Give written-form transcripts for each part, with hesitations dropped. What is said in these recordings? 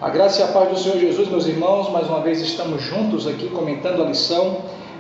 A graça e a paz do Senhor Jesus, meus irmãos, mais uma vez estamos juntos aqui comentando a lição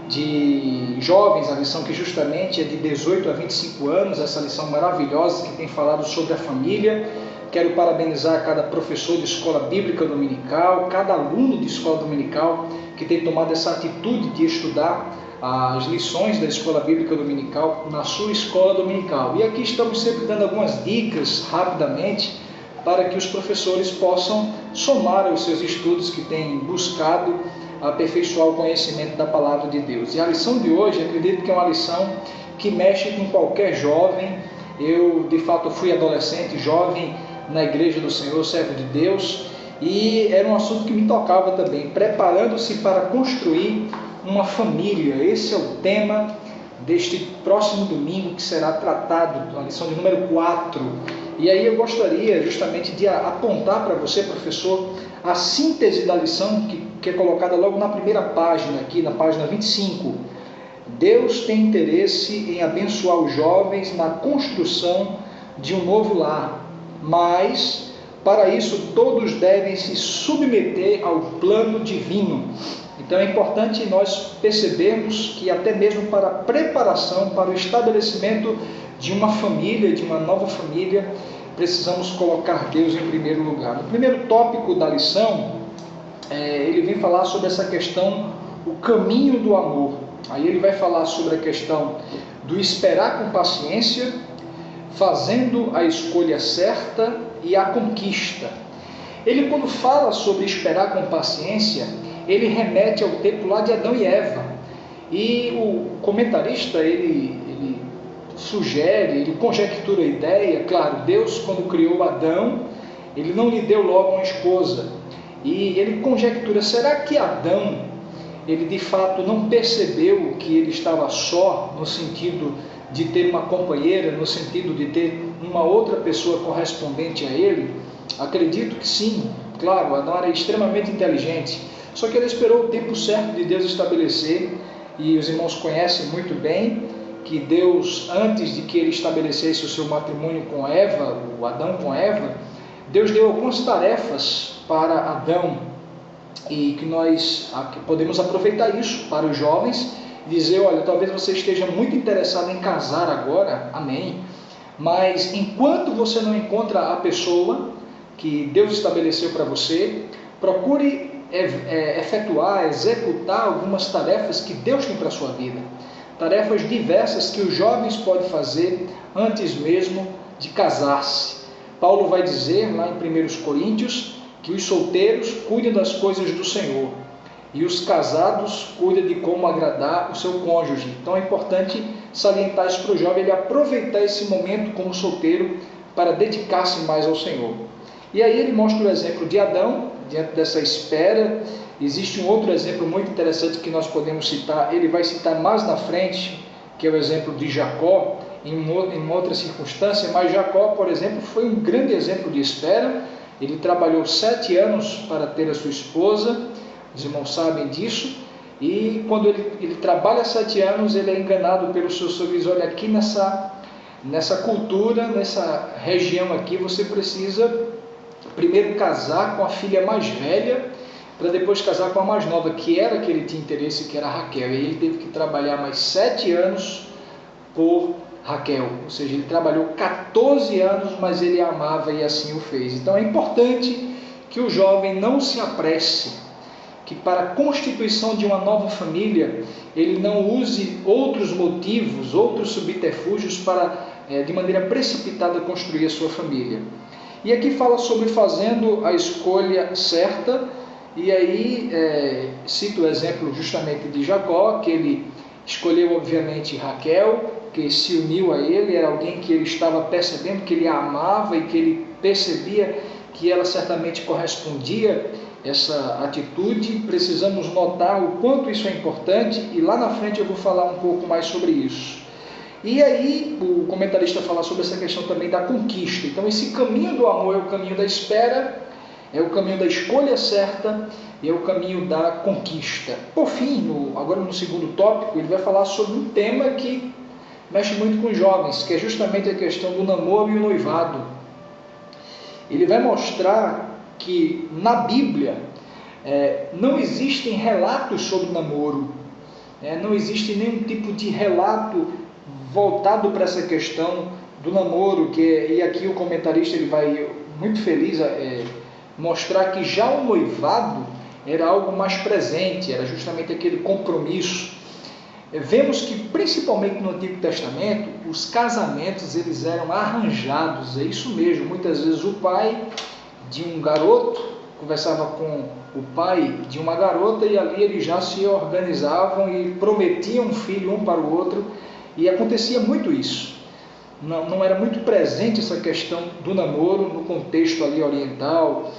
de jovens, a lição que justamente é de 18 a 25 anos, essa lição maravilhosa que tem falado sobre a família. Quero parabenizar cada professor de escola bíblica dominical, cada aluno de escola dominical que tem tomado essa atitude de estudar as lições da escola bíblica dominical na sua escola dominical. E aqui estamos sempre dando algumas dicas rapidamente para que os professores possam somar aos seus estudos que têm buscado aperfeiçoar o conhecimento da palavra de Deus. E a lição de hoje, acredito que é uma lição que mexe com qualquer jovem. Eu, de fato, fui adolescente, jovem na igreja do Senhor, servo de Deus, e era um assunto que me tocava também, preparando-se para construir uma família. Esse é o tema deste próximo domingo, que será tratado, a lição de número 4. E aí eu gostaria justamente de apontar para você, professor, a síntese da lição que é colocada logo na primeira página, aqui na página 25. Deus tem interesse em abençoar os jovens na construção de um novo lar, mas para isso todos devem se submeter ao plano divino. Então é importante nós percebermos que até mesmo para a preparação, para o estabelecimento de uma família, de uma nova família, precisamos colocar Deus em primeiro lugar. No primeiro tópico da lição, ele vem falar sobre essa questão, o caminho do amor. Aí ele vai falar sobre a questão do esperar com paciência, fazendo a escolha certa e a conquista. Ele, quando fala sobre esperar com paciência, ele remete ao tempo lá de Adão e Eva. E o comentarista, ele sugere, ele conjectura a ideia. Claro, Deus, quando criou Adão, ele não lhe deu logo uma esposa. E ele conjectura, será que Adão, ele de fato não percebeu que ele estava só, no sentido de ter uma companheira, no sentido de ter uma outra pessoa correspondente a ele? Acredito que sim. Claro, Adão era extremamente inteligente, só que ele esperou o tempo certo de Deus estabelecer, e os irmãos conhecem muito bem que Deus, antes de que ele estabelecesse o seu matrimônio com Eva, o Adão com Eva, Deus deu algumas tarefas para Adão, e que nós podemos aproveitar isso para os jovens, dizer, olha, talvez você esteja muito interessado em casar agora, amém, mas enquanto você não encontra a pessoa que Deus estabeleceu para você, procure efetuar, executar algumas tarefas que Deus tem para a sua vida, tarefas diversas que os jovens podem fazer antes mesmo de casar-se. Paulo vai dizer lá em 1 Coríntios que os solteiros cuidam das coisas do Senhor e os casados cuidam de como agradar o seu cônjuge. Então é importante salientar isso para o jovem, ele aproveitar esse momento como solteiro para dedicar-se mais ao Senhor. E aí ele mostra o exemplo de Adão, diante dessa espera. Existe um outro exemplo muito interessante que nós podemos citar, ele vai citar mais na frente, que é o exemplo de Jacó, em uma outra circunstância, mas Jacó, por exemplo, foi um grande exemplo de espera. Ele trabalhou 7 anos para ter a sua esposa, os irmãos sabem disso, e quando ele trabalha 7 anos, ele é enganado pelo seu supervisor. Olha, aqui nessa cultura, nessa região aqui, você precisa primeiro casar com a filha mais velha, para depois casar com a mais nova, que era que ele tinha interesse, que era Raquel. E ele teve que trabalhar mais 7 anos por Raquel, ou seja, ele trabalhou 14 anos, mas ele a amava e assim o fez. Então é importante que o jovem não se apresse, que para a constituição de uma nova família, ele não use outros motivos, outros subterfúgios para, de maneira precipitada, construir a sua família. E aqui fala sobre fazendo a escolha certa, e aí cito o exemplo justamente de Jacó, que ele escolheu obviamente Raquel, que se uniu a ele, era alguém que ele estava percebendo que ele a amava e que ele percebia que ela certamente correspondia a essa atitude. Precisamos notar o quanto isso é importante, e lá na frente eu vou falar um pouco mais sobre isso. E aí o comentarista fala sobre essa questão também da conquista. Então esse caminho do amor é o caminho da espera, é o caminho da escolha certa e é o caminho da conquista. Por fim, agora no segundo tópico, ele vai falar sobre um tema que mexe muito com os jovens, que é justamente a questão do namoro e o noivado. Ele vai mostrar que na Bíblia não existem relatos sobre namoro, não existe nenhum tipo de relato voltado para essa questão do namoro, e aqui o comentarista ele vai muito feliz mostrar que já o noivado era algo mais presente, era justamente aquele compromisso. Vemos que principalmente no Antigo Testamento os casamentos eles eram arranjados, é isso mesmo, muitas vezes o pai de um garoto conversava com o pai de uma garota e ali eles já se organizavam e prometiam um filho um para o outro, e acontecia muito isso. Não era muito presente essa questão do namoro no contexto ali oriental,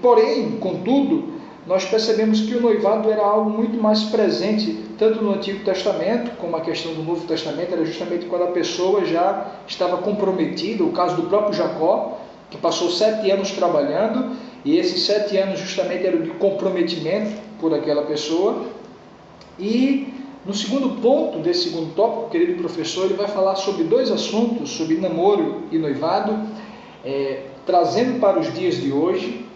porém, contudo, nós percebemos que o noivado era algo muito mais presente, tanto no Antigo Testamento, como a questão do Novo Testamento, era justamente quando a pessoa já estava comprometida, o caso do próprio Jacó, que passou 7 anos trabalhando, e esses 7 anos justamente eram de comprometimento por aquela pessoa. E no segundo ponto desse segundo tópico, o querido professor, ele vai falar sobre 2 assuntos, sobre namoro e noivado, trazendo para os dias de hoje,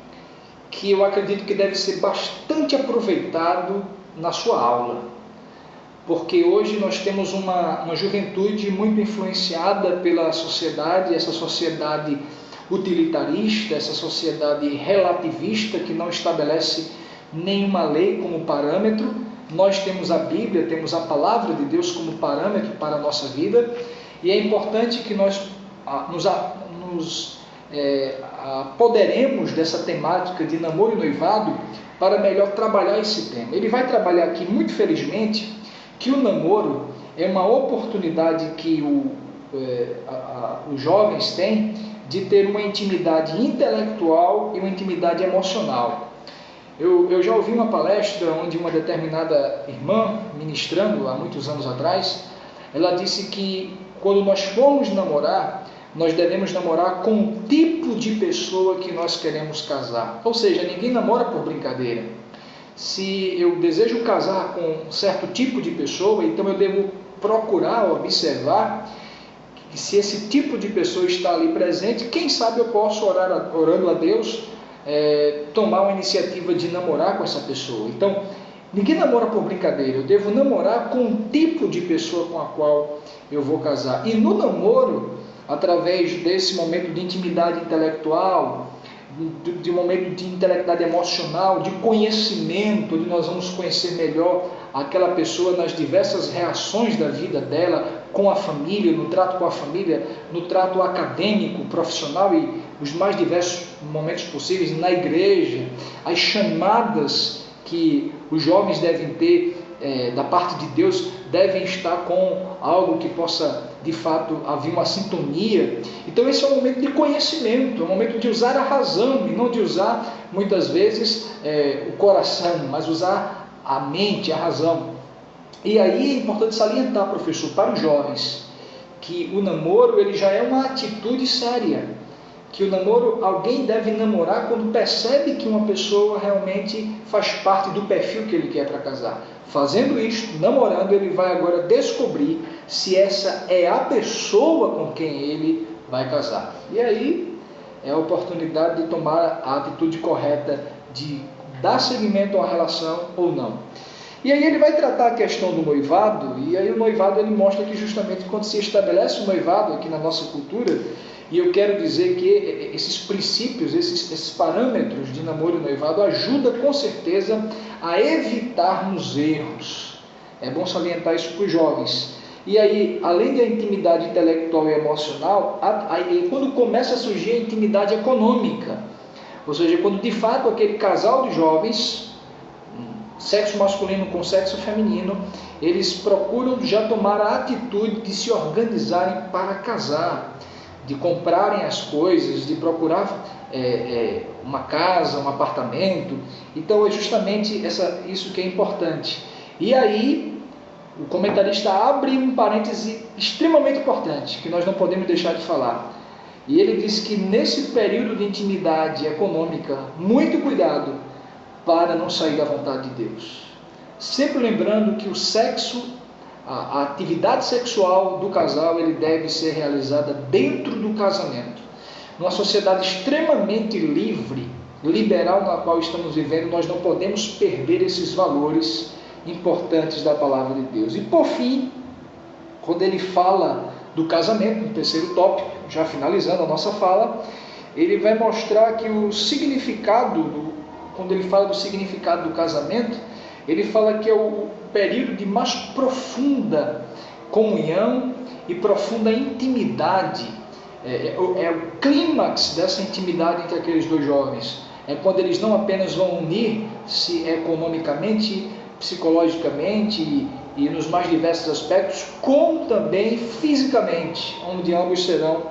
que eu acredito que deve ser bastante aproveitado na sua aula, porque hoje nós temos uma juventude muito influenciada pela sociedade, essa sociedade utilitarista, essa sociedade relativista que não estabelece nenhuma lei como parâmetro. Nós temos a Bíblia, temos a Palavra de Deus como parâmetro para a nossa vida, e é importante que nós nos apoderemos dessa temática de namoro e noivado para melhor trabalhar esse tema. Ele vai trabalhar aqui, muito felizmente, que o namoro é uma oportunidade que os jovens têm de ter uma intimidade intelectual e uma intimidade emocional. Eu já ouvi uma palestra onde uma determinada irmã, ministrando há muitos anos atrás, ela disse que quando nós formos namorar, nós devemos namorar com o tipo de pessoa que nós queremos casar. Ou seja, ninguém namora por brincadeira. Se eu desejo casar com um certo tipo de pessoa, então eu devo procurar observar se esse tipo de pessoa está ali presente. Quem sabe eu posso, orando a Deus, tomar uma iniciativa de namorar com essa pessoa. Então, ninguém namora por brincadeira. Eu devo namorar com um tipo de pessoa com a qual eu vou casar. E no namoro, através desse momento de intimidade intelectual, de um momento de intelectualidade emocional, de conhecimento, onde nós vamos conhecer melhor aquela pessoa nas diversas reações da vida dela, com a família, no trato com a família, no trato acadêmico, profissional e os mais diversos momentos possíveis na igreja, as chamadas que os jovens devem ter da parte de Deus devem estar com algo que possa de fato haver uma sintonia. Então esse é um momento de conhecimento, é um momento de usar a razão e não de usar muitas vezes o coração, mas usar a mente, a razão. E aí é importante salientar, professor, para os jovens, que o namoro ele já é uma atitude séria, que o namoro, alguém deve namorar quando percebe que uma pessoa realmente faz parte do perfil que ele quer para casar. Fazendo isto, namorando, ele vai agora descobrir se essa é a pessoa com quem ele vai casar. E aí é a oportunidade de tomar a atitude correta de dar seguimento a uma relação ou não. E aí ele vai tratar a questão do noivado, e aí o noivado ele mostra que justamente quando se estabelece o noivado aqui na nossa cultura, e eu quero dizer que esses princípios, esses parâmetros de namoro e noivado ajudam com certeza a evitarmos erros. É bom salientar isso para os jovens. E aí, além da intimidade intelectual e emocional, aí, quando começa a surgir a intimidade econômica, ou seja, quando de fato aquele casal de jovens, sexo masculino com sexo feminino, eles procuram já tomar a atitude de se organizarem para casar, de comprarem as coisas, de procurar uma casa, um apartamento. Então é justamente isso que é importante. E aí o comentarista abre um parêntese extremamente importante, que nós não podemos deixar de falar. E ele diz que nesse período de intimidade econômica, muito cuidado para não sair da vontade de Deus. Sempre lembrando que o sexo, a atividade sexual do casal, ele deve ser realizada dentro do casamento. numa sociedade extremamente livre, liberal na qual estamos vivendo, nós não podemos perder esses valores importantes da palavra de Deus. E por fim, quando ele fala do casamento, no terceiro tópico, já finalizando a nossa fala, ele vai mostrar que o significado, quando ele fala do significado do casamento, ele fala que é o período de mais profunda comunhão e profunda intimidade. É o clímax dessa intimidade entre aqueles dois jovens. É quando eles não apenas vão unir-se economicamente, psicologicamente e nos mais diversos aspectos, como também fisicamente, onde ambos serão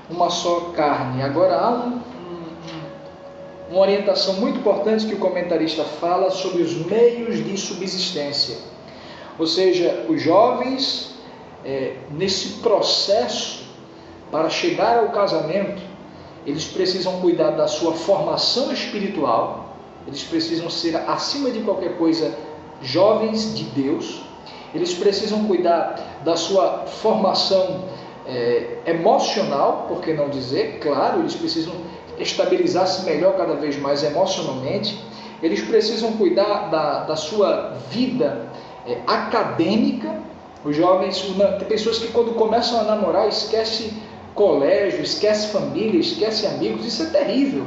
uma só carne. Agora há uma orientação muito importante que o comentarista fala sobre os meios de subsistência. Ou seja, os jovens, nesse processo para chegar ao casamento, eles precisam cuidar da sua formação espiritual, eles precisam ser, acima de qualquer coisa, jovens de Deus, eles precisam cuidar da sua formação emocional, por que não dizer, claro, eles precisam estabilizar-se melhor cada vez mais emocionalmente, eles precisam cuidar da sua vida acadêmica. Os jovens, tem pessoas que quando começam a namorar, esquece colégio, esquece família, esquece amigos, isso é terrível.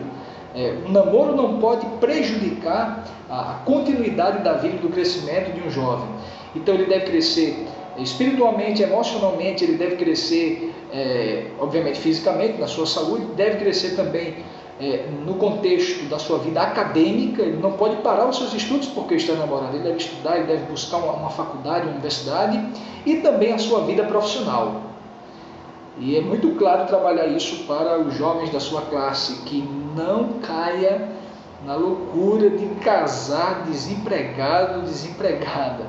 O namoro não pode prejudicar a continuidade da vida e do crescimento de um jovem. Então ele deve crescer espiritualmente, emocionalmente, ele deve crescer, obviamente fisicamente, na sua saúde, deve crescer também no contexto da sua vida acadêmica. Ele não pode parar os seus estudos porque está namorando, ele deve estudar, ele deve buscar uma faculdade, uma universidade, e também a sua vida profissional. E é muito claro trabalhar isso para os jovens da sua classe, que não caia na loucura de casar desempregado, desempregada.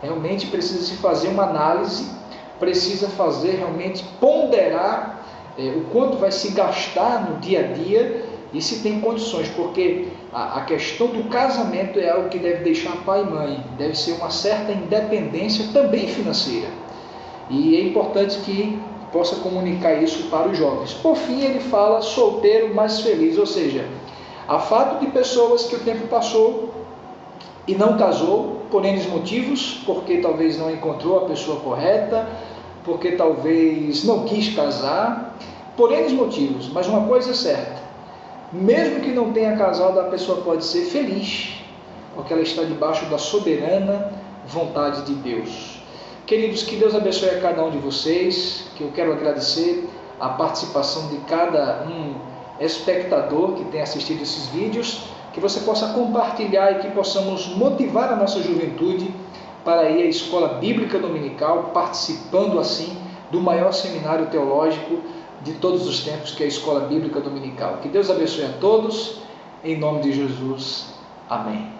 Realmente precisa se fazer uma análise, precisa fazer realmente ponderar o quanto vai se gastar no dia a dia e se tem condições, porque a questão do casamento é algo que deve deixar pai e mãe, deve ser uma certa independência também financeira. E é importante que possa comunicar isso para os jovens. Por fim, ele fala solteiro mais feliz, ou seja, há fato de pessoas que o tempo passou e não casou, por N motivos, porque talvez não encontrou a pessoa correta, porque talvez não quis casar, por N motivos. Mas uma coisa é certa, mesmo que não tenha casado, a pessoa pode ser feliz, porque ela está debaixo da soberana vontade de Deus. Queridos, que Deus abençoe a cada um de vocês, que eu quero agradecer a participação de cada um espectador que tem assistido esses vídeos, que você possa compartilhar e que possamos motivar a nossa juventude para ir à escola bíblica dominical, participando assim do maior seminário teológico de todos os tempos, que é a escola bíblica dominical. Que Deus abençoe a todos, em nome de Jesus. Amém.